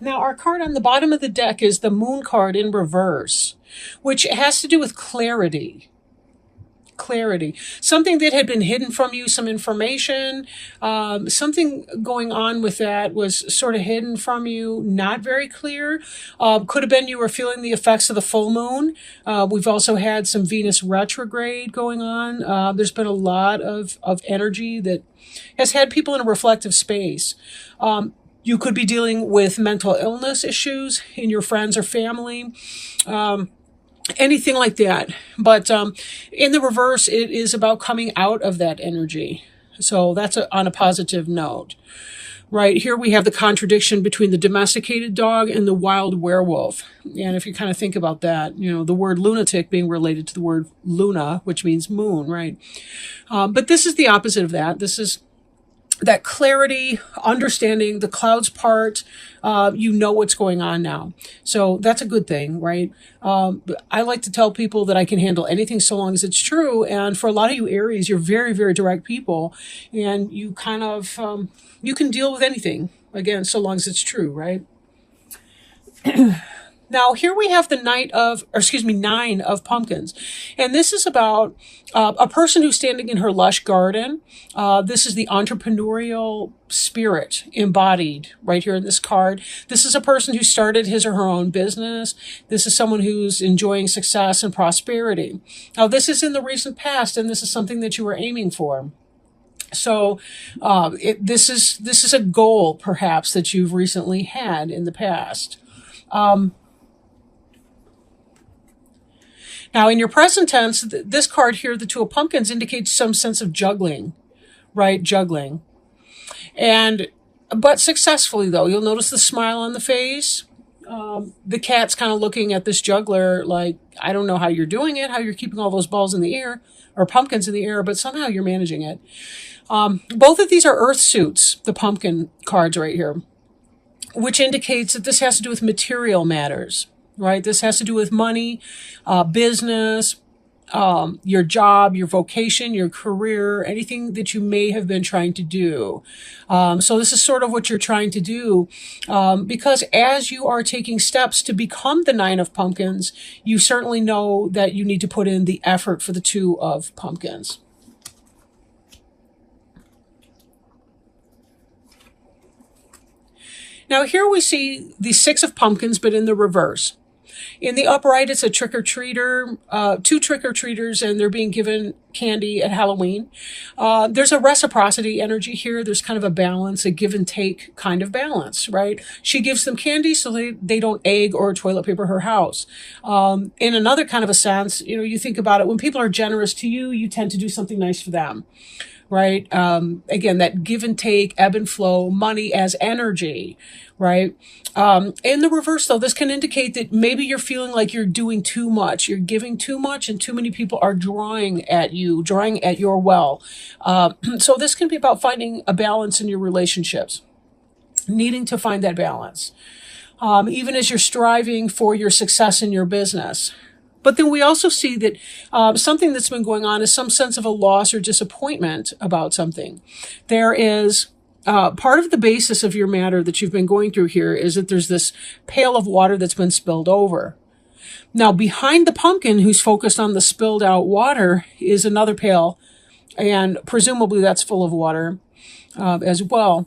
Now, our card on the bottom of the deck is the Moon card in reverse, which has to do with clarity. Clarity. Something that had been hidden from you, some information, something going on with that was sort of hidden from you, not very clear. Could have been you were feeling the effects of the full moon. We've also had some Venus retrograde going on. There's been a lot of energy that has had people in a reflective space. You could be dealing with mental illness issues in your friends or family. Anything like that. But in the reverse, it is about coming out of that energy. So that's on a positive note. Right here we have the contradiction between the domesticated dog and the wild werewolf. And if you kind of think about that, the word lunatic being related to the word luna, which means moon, right? But this is the opposite of that. This is that clarity, understanding the clouds part, you know what's going on now. So that's a good thing, right? I like to tell people that I can handle anything so long as it's true. And for a lot of you Aries, you're very, very direct people. And you kind of, you can deal with anything, again, so long as it's true, right? Now, here we have the Nine of Pumpkins. And this is about a person who's standing in her lush garden. This is the entrepreneurial spirit embodied right here in this card. This is a person who started his or her own business. This is someone who's enjoying success and prosperity. Now, this is in the recent past, and this is something that you were aiming for. So this is a goal, perhaps, that you've recently had in the past. Now, in your present tense, this card here, the Two of Pumpkins, indicates some sense of juggling, right? Juggling. But successfully, though. You'll notice the smile on the face. The cat's kind of looking at this juggler like, I don't know how you're doing it, how you're keeping all those balls in the air, or pumpkins in the air, but somehow you're managing it. Both of these are earth suits, the pumpkin cards right here, which indicates that this has to do with material matters. Right? This has to do with money, business, your job, your vocation, your career, anything that you may have been trying to do. So this is sort of what you're trying to do, because as you are taking steps to become the Nine of Pumpkins, you certainly know that you need to put in the effort for the Two of Pumpkins. Now here we see the Six of Pumpkins, but in the reverse. In the upright, it's a trick-or-treater, two trick-or-treaters, and they're being given candy at Halloween. There's a reciprocity energy here. There's kind of a balance, a give and take kind of balance, right? She gives them candy so they don't egg or toilet paper her house. In another kind of a sense, you think about it, when people are generous to you, you tend to do something nice for them. Right? Again, that give and take, ebb and flow, money as energy, right? In the reverse, though, this can indicate that maybe you're feeling like you're doing too much. You're giving too much, and too many people are drawing at you, drawing at your well. So this can be about finding a balance in your relationships, needing to find that balance, even as you're striving for your success in your business. But then we also see that something that's been going on is some sense of a loss or disappointment about something. There is part of the basis of your matter that you've been going through here is that there's this pail of water that's been spilled over. Now, behind the pumpkin who's focused on the spilled out water is another pail, and presumably that's full of water as well.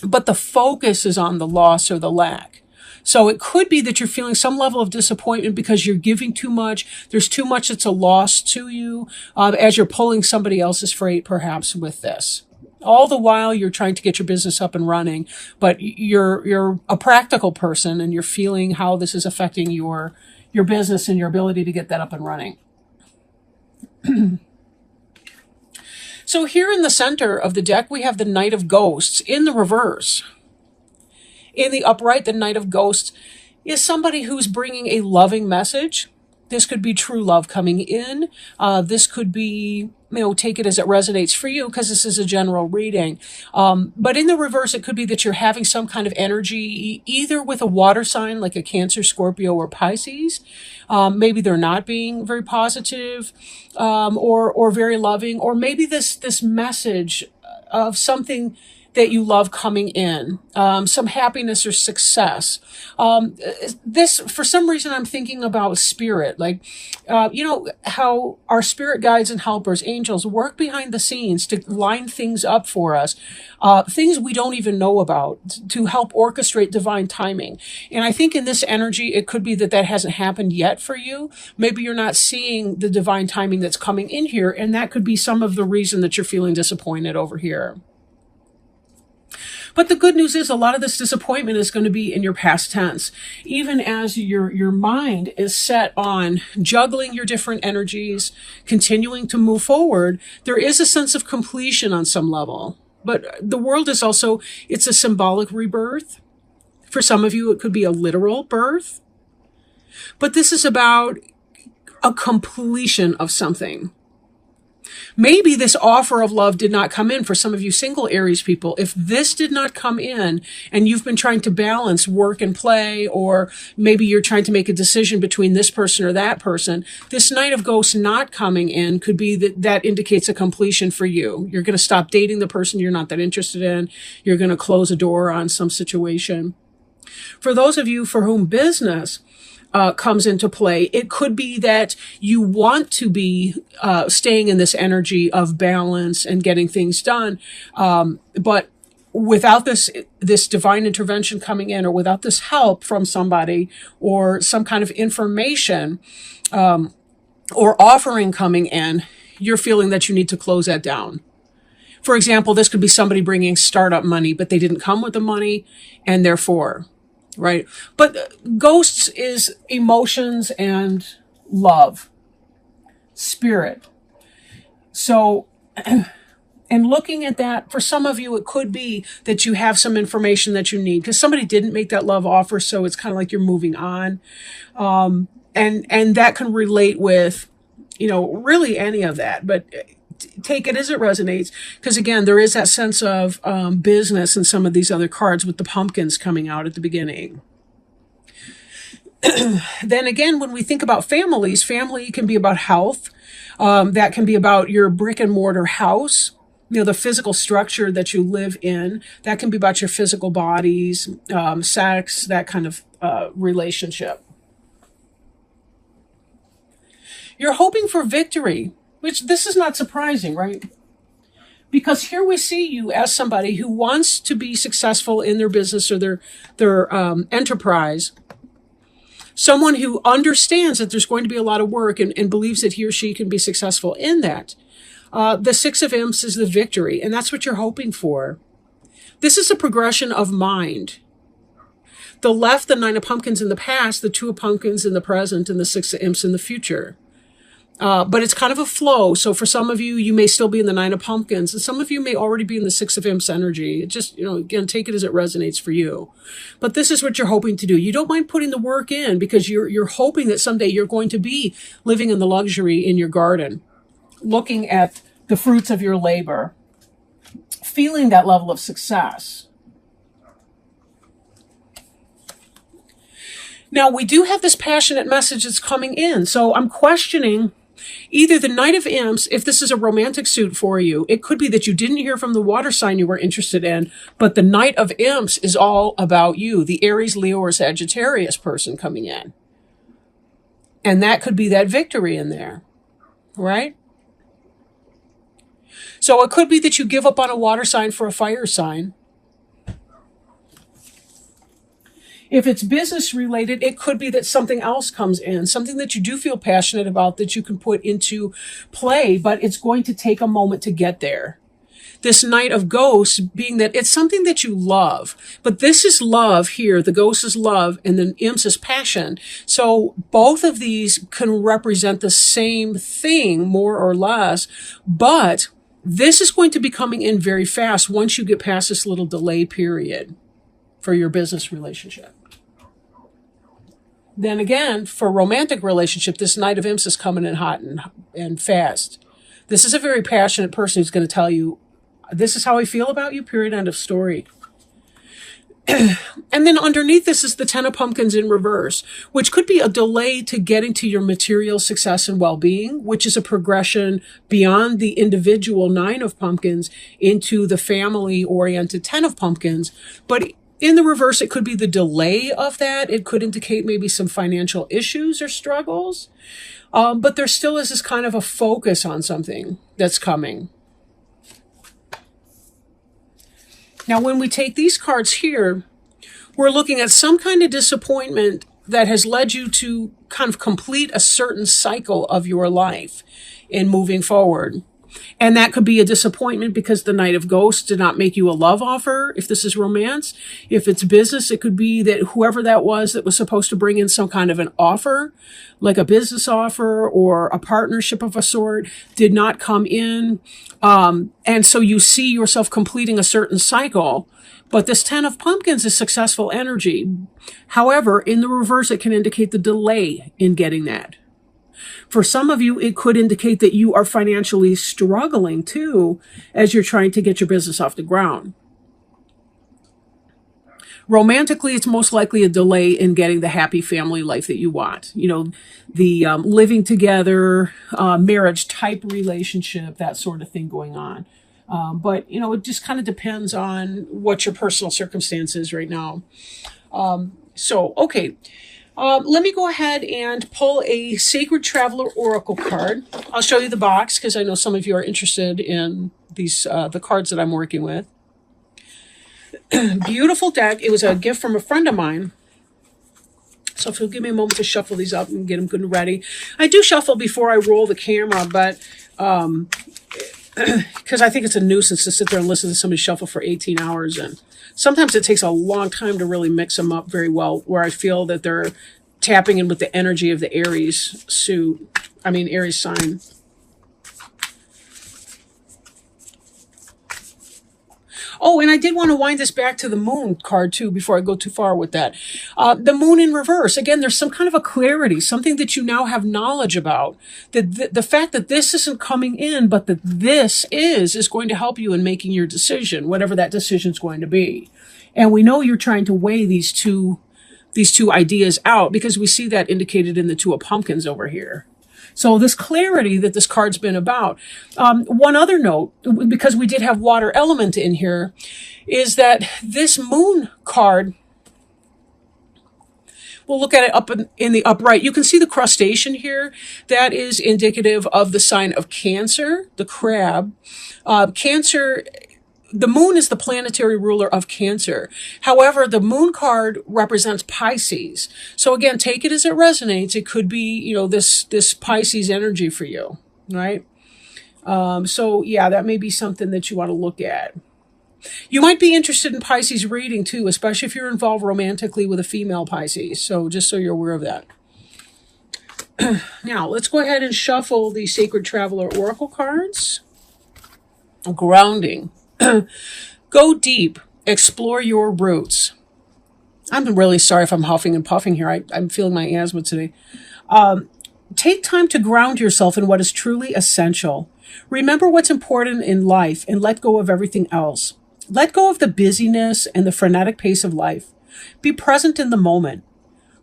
But the focus is on the loss or the lack. So it could be that you're feeling some level of disappointment because you're giving too much. There's too much that's a loss to you as you're pulling somebody else's freight, perhaps, with this. All the while you're trying to get your business up and running, but you're a practical person and you're feeling how this is affecting your business and your ability to get that up and running. So here in the center of the deck, we have the Knight of Ghosts in the reverse. In the upright, the Knight of Ghosts is somebody who's bringing a loving message. This could be true love coming in. This could be, take it as it resonates for you because this is a general reading. But in the reverse, it could be that you're having some kind of energy, either with a water sign like a Cancer, Scorpio, or Pisces. Maybe they're not being very positive or very loving. Or maybe this message of something that you love coming in, some happiness or success. This, for some reason, I'm thinking about spirit, like, you know, how our spirit guides and helpers, angels, work behind the scenes to line things up for us, things we don't even know about, to help orchestrate divine timing. And I think in this energy, it could be that that hasn't happened yet for you. Maybe you're not seeing the divine timing that's coming in here, and that could be some of the reason that you're feeling disappointed over here. But the good news is a lot of this disappointment is going to be in your past tense. Even as your mind is set on juggling your different energies, continuing to move forward, there is a sense of completion on some level. But the world is also, it's a symbolic rebirth. For some of you, it could be a literal birth. But this is about a completion of something. Maybe this offer of love did not come in for some of you single Aries people. If this did not come in and you've been trying to balance work and play, or maybe you're trying to make a decision between this person or that person, this Knight of Ghosts not coming in could be that indicates a completion for you. You're going to stop dating the person you're not that interested in. You're going to close a door on some situation. For those of you for whom business comes into play, it could be that you want to be staying in this energy of balance and getting things done, but without this divine intervention coming in, or without this help from somebody, or some kind of information or offering coming in, you're feeling that you need to close that down. For example, this could be somebody bringing startup money, but they didn't come with the money, and therefore, right? But ghosts is emotions and love, spirit. So, and looking at that, for some of you, it could be that you have some information that you need because somebody didn't make that love offer. So it's kind of like you're moving on. And that can relate with, you know, really any of that, but take it as it resonates. Because again, there is that sense of business in some of these other cards with the pumpkins coming out at the beginning. Then again, when we think about families, family can be about health. That can be about your brick and mortar house, you know, the physical structure that you live in. That can be about your physical bodies, sex, that kind of relationship. You're hoping for victory, which this is not surprising, right? Because here we see you as somebody who wants to be successful in their business or their enterprise. Someone who understands that there's going to be a lot of work and believes that he or she can be successful in that. The Six of Imps is the victory, and that's what you're hoping for. This is a progression of mind. The left, the Nine of Pumpkins in the past, the Two of Pumpkins in the present, and the Six of Imps in the future. But it's kind of a flow. So for some of you, you may still be in the Nine of Pumpkins, and some of you may already be in the Six of Imps energy. It just, you know, again, take it as it resonates for you. But this is what you're hoping to do. You don't mind putting the work in because you're hoping that someday you're going to be living in the luxury in your garden, looking at the fruits of your labor, feeling that level of success. Now, we do have this passionate message that's coming in. So I'm questioning either the Knight of Imps, if this is a romantic suit for you, it could be that you didn't hear from the water sign you were interested in, but the Knight of Imps is all about you, the Aries, Leo, or Sagittarius person coming in. And that could be that victory in there, right? So it could be that you give up on a water sign for a fire sign. If it's business related, it could be that something else comes in, something that you do feel passionate about that you can put into play, but it's going to take a moment to get there. This Knight of Ghosts being that it's something that you love, but this is love here. The Ghost is love and the Imps is passion. So both of these can represent the same thing, more or less, but this is going to be coming in very fast once you get past this little delay period for your business relationship. Then again, for romantic relationship, this Knight of Imps is coming in hot and fast. This is a very passionate person who's going to tell you, this is how I feel about you, period, end of story. And then underneath this is the Ten of Pumpkins in reverse, which could be a delay to getting to your material success and well-being, which is a progression beyond the individual Nine of Pumpkins into the family-oriented Ten of Pumpkins. But in the reverse, it could be the delay of that. It could indicate maybe some financial issues or struggles. But there still is this kind of a focus on something that's coming. Now, when we take these cards here, we're looking at some kind of disappointment that has led you to kind of complete a certain cycle of your life in moving forward. And that could be a disappointment because the Knight of Ghosts did not make you a love offer, if this is romance. If it's business, it could be that whoever that was supposed to bring in some kind of an offer, like a business offer or a partnership of a sort, did not come in. And so you see yourself completing a certain cycle. But this Ten of Pumpkins is successful energy. However, in the reverse, it can indicate the delay in getting that. For some of you, it could indicate that you are financially struggling too as you're trying to get your business off the ground. Romantically, it's most likely a delay in getting the happy family life that you want. You know, the living together, marriage type relationship, that sort of thing going on. But, you know, it just kind of depends on what your personal circumstance is right now. Okay. Let me go ahead and pull a Sacred Traveler Oracle card. I'll show you the box because I know some of you are interested in these the cards that I'm working with. Beautiful deck. It was a gift from a friend of mine. So if you'll give me a moment to shuffle these up and get them good and ready. I do shuffle before I roll the camera, but because I think it's a nuisance to sit there and listen to somebody shuffle for 18 hours. And sometimes it takes a long time to really mix them up very well, where I feel that they're tapping in with the energy of the Aries Aries sign. Oh, and I did want to wind this back to the Moon card, too, before I go too far with that. The Moon in reverse. Again, there's some kind of a clarity, something that you now have knowledge about. The fact that this isn't coming in, but that this is going to help you in making your decision, whatever that decision is going to be. And we know you're trying to weigh these two ideas out because we see that indicated in the Two of Pumpkins over here. So this clarity that this card's been about. One other note, because we did have water element in here, is that this Moon card, we'll look at it up in the upright. You can see the crustacean here. That is indicative of the sign of Cancer, the crab. Cancer, the Moon is the planetary ruler of Cancer. However, the Moon card represents Pisces. So again, take it as it resonates. It could be, you know, this Pisces energy for you, right? So yeah, that may be something that you want to look at. You might be interested in Pisces reading too, especially if you're involved romantically with a female Pisces. So just so you're aware of that. Now, let's go ahead and shuffle the Sacred Traveler Oracle cards. Grounding. Go deep. Explore your roots. I'm really sorry if I'm huffing and puffing here. I'm feeling my asthma today. Take time to ground yourself in what is truly essential. Remember what's important in life and let go of everything else. Let go of the busyness and the frenetic pace of life. Be present in the moment.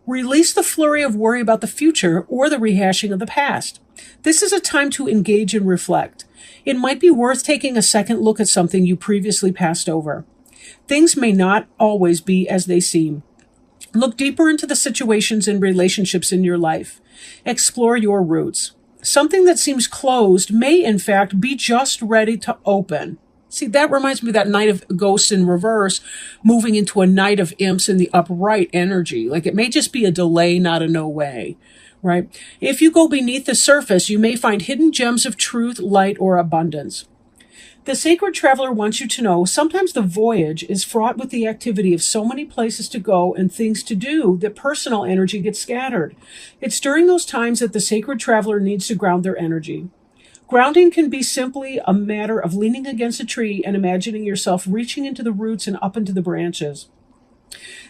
Release the flurry of worry about the future or the rehashing of the past. This is a time to engage and reflect. It might be worth taking a second look at something you previously passed over. Things may not always be as they seem. Look deeper into the situations and relationships in your life. Explore your roots. Something that seems closed may, in fact, be just ready to open. See, that reminds me of that Knight of Ghosts in reverse, moving into a Knight of Imps in the upright energy. Like it may just be a delay, not a no way. Right? If you go beneath the surface, you may find hidden gems of truth, light, or abundance. The Sacred Traveler wants you to know sometimes the voyage is fraught with the activity of so many places to go and things to do that personal energy gets scattered. It's during those times that the Sacred Traveler needs to ground their energy. Grounding can be simply a matter of leaning against a tree and imagining yourself reaching into the roots and up into the branches.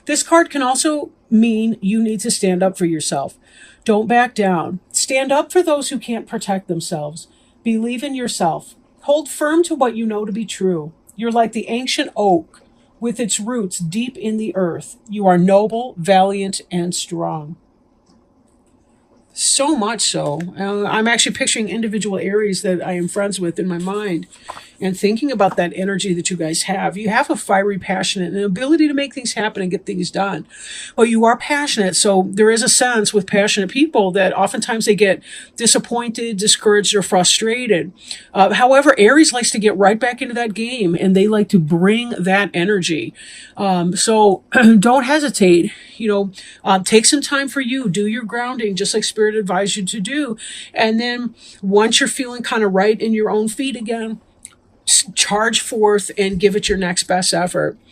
This card can also mean you need to stand up for yourself. Don't back down. Stand up for those who can't protect themselves. Believe in yourself. Hold firm to what you know to be true. You're like the ancient oak with its roots deep in the earth. You are noble, valiant, and strong. So much so. I'm actually picturing individual Aries that I am friends with in my mind and thinking about that energy that you guys have. You have a fiery, passionate, and an ability to make things happen and get things done. Well, you are passionate. So there is a sense with passionate people that oftentimes they get disappointed, discouraged, or frustrated. However, Aries likes to get right back into that game and they like to bring that energy. So don't hesitate. Take some time for you. Do your grounding, just like Spirit advised you to do. And then once you're feeling kind of right in your own feet again, charge forth and give it your next best effort.